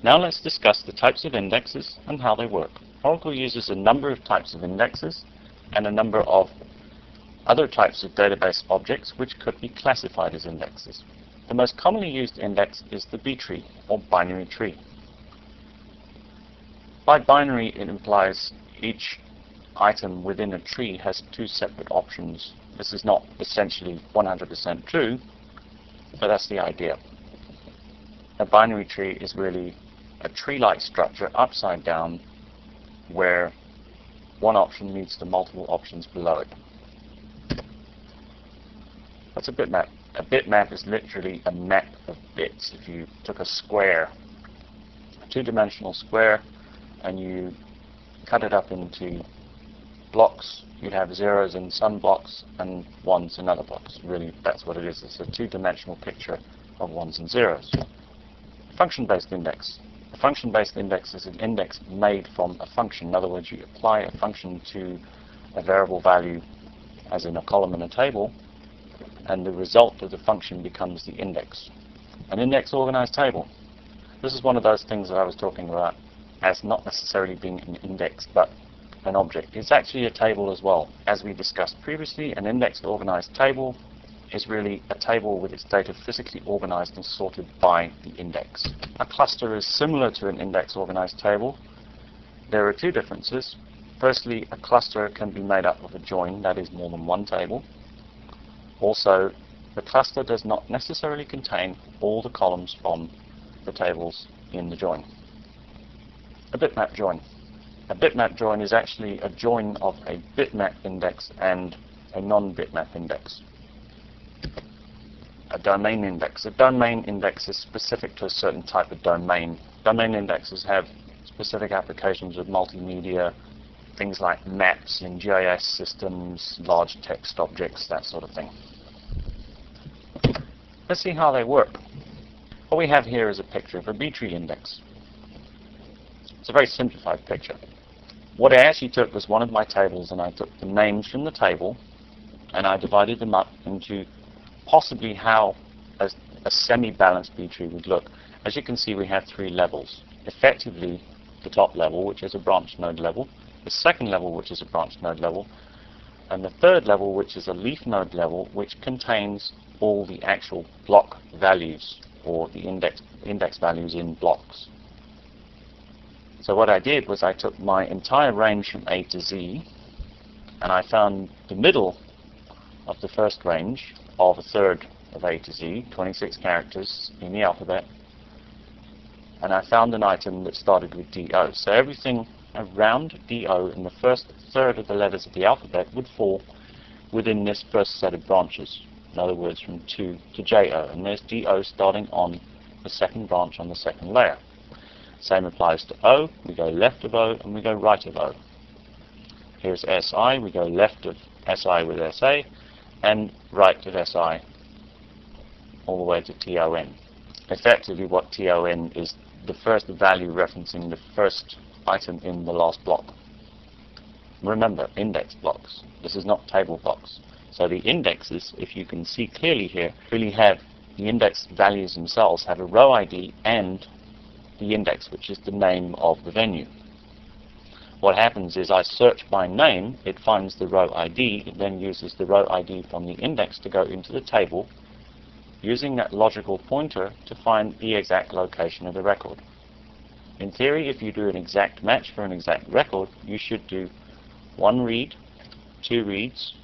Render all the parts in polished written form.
Now let's discuss the types of indexes and how they work. Oracle uses a number of types of indexes and a number of other types of database objects which could be classified as indexes. The most commonly used index is the B-tree or binary tree. By binary, it implies each item within a tree has two separate options. This is not essentially 100% true, but that's the idea. A binary tree is really a tree-like structure upside down where one option leads to multiple options below it. What's a bitmap? A bitmap is literally a map of bits. If you took a square, a two-dimensional square, and you cut it up into blocks, you'd have zeros in some blocks and ones in other blocks. Really, that's what it is. It's a two-dimensional picture of ones and zeros. Function-based index. A function-based index is an index made from a function. In other words, you apply a function to a variable value, as in a column in a table, and the result of the function becomes the index. An index-organized table. This is one of those things that I was talking about as not necessarily being an index, but an object. It's actually a table as well. As we discussed previously, an index-organized table is really a table with its data physically organized and sorted by the index. A cluster is similar to an index-organized table. There are two differences. Firstly, a cluster can be made up of a join, that is more than one table. Also, the cluster does not necessarily contain all the columns from the tables in the join. A bitmap join. A bitmap join is actually a join of a bitmap index and a non-bitmap index. A domain index. A domain index is specific to a certain type of domain. Domain indexes have specific applications of multimedia, things like maps in GIS systems, large text objects, that sort of thing. Let's see how they work. What we have here is a picture of a B-tree index. It's a very simplified picture. What I actually took was one of my tables, and I took the names from the table and I divided them up into possibly how a semi-balanced B-tree would look. As you can see, we have three levels. Effectively, the top level, which is a branch node level, the second level, which is a branch node level, and the third level, which is a leaf node level, which contains all the actual block values, or the index values in blocks. So what I did was I took my entire range from A to Z, and I found the middle of the first range of a third of A to Z, 26 characters in the alphabet, and I found an item that started with DO. So everything around DO in the first third of the letters of the alphabet would fall within this first set of branches. In other words, from 2 to JO. And there's DO starting on the second branch on the second layer. Same applies to O. We go left of O and we go right of O. Here's SI. We go left of SI with SA and right of SI all the way to TON. Effectively, what TON is the first value referencing the first item in the last block. Remember, index blocks. This is not table blocks. So the indexes, if you can see clearly here, really have the index values themselves have a row ID and the index, which is the name of the venue. What happens is I search by name, it finds the row ID, it then uses the row ID from the index to go into the table, using that logical pointer to find the exact location of the record. In theory, if you do an exact match for an exact record, you should do 1 read, 2 reads,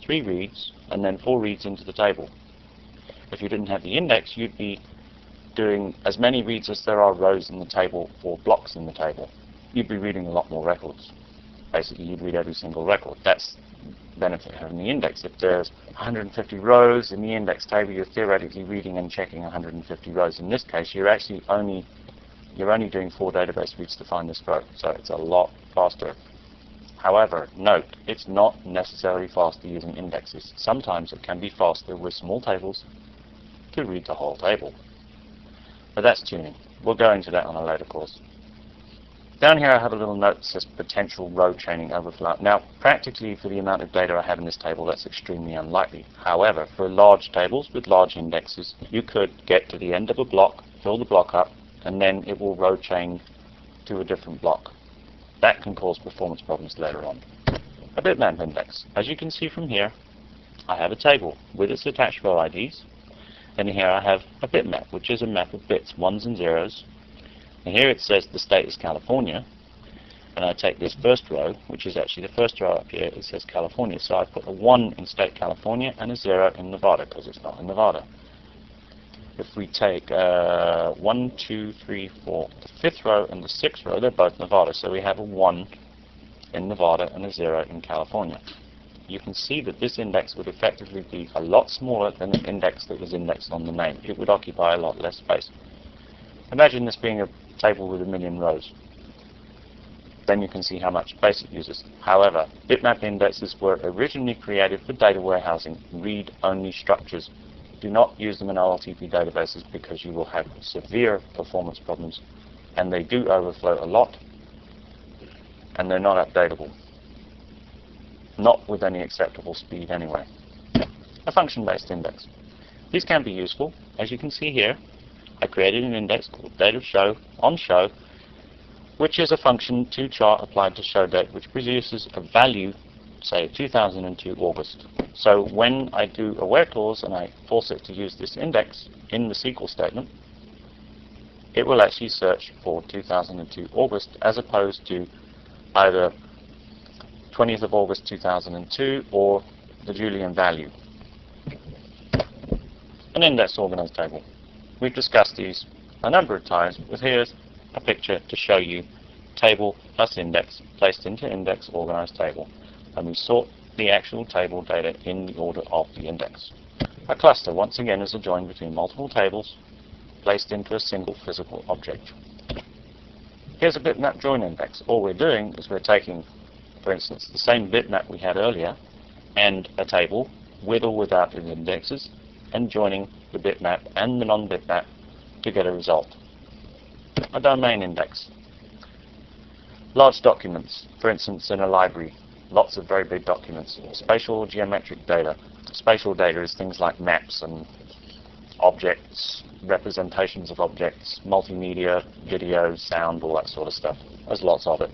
3 reads, and then 4 reads into the table. If you didn't have the index, you'd be doing as many reads as there are rows in the table or blocks in the table. You'd be reading a lot more records. Basically, you'd read every single record. That's the benefit of having the index. If there's 150 rows in the index table, you're theoretically reading and checking 150 rows. In this case, you're actually only doing 4 database reads to find this row, so it's a lot faster. However, note, it's not necessarily faster using indexes. Sometimes it can be faster with small tables to read the whole table. But that's tuning. We'll go into that on a later course. Down here I have a little note that says potential row chaining overflow. Now, practically for the amount of data I have in this table, that's extremely unlikely. However, for large tables with large indexes, you could get to the end of a block, fill the block up, and then it will row chain to a different block. That can cause performance problems later on. A bitmap index. As you can see from here, I have a table with its attached row IDs, and here I have a bitmap, which is a map of bits, ones and zeros. And here it says the state is California, and I take this first row, which is actually the first row up here, it says California, so I put a 1 in state California and a 0 in Nevada, because it's not in Nevada. If we take 1, 2, 3, 4, the 5th row and the 6th row, they're both Nevada, so we have a 1 in Nevada and a 0 in California. You can see that this index would effectively be a lot smaller than the index that was indexed on the name. It would occupy a lot less space. Imagine this being a table with 1,000,000 rows. Then you can see how much space it uses. However, bitmap indexes were originally created for data warehousing, read-only structures. Do not use them in OLTP databases because you will have severe performance problems, and they do overflow a lot, and they're not updatable. Not with any acceptable speed anyway. A function-based index. These can be useful. As you can see here, I created an index called dateOfShow on show, which is a function to chart applied to show date, which produces a value, say 2002 August. So when I do a where clause and I force it to use this index in the SQL statement, it will actually search for 2002 August as opposed to either 20th of August 2002 or the Julian value. An index organized table. We've discussed these a number of times, but here's a picture to show you table plus index placed into index organized table, and we sort the actual table data in the order of the index. A cluster, once again, is a join between multiple tables placed into a single physical object. Here's a bitmap join index. All we're doing is we're taking, for instance, the same bitmap we had earlier and a table with or without its indexes, and joining the bitmap and the non-bitmap to get a result. A domain index. Large documents, for instance in a library, lots of very big documents. Spatial geometric data. Spatial data is things like maps and objects, representations of objects, multimedia, video, sound, all that sort of stuff. There's lots of it.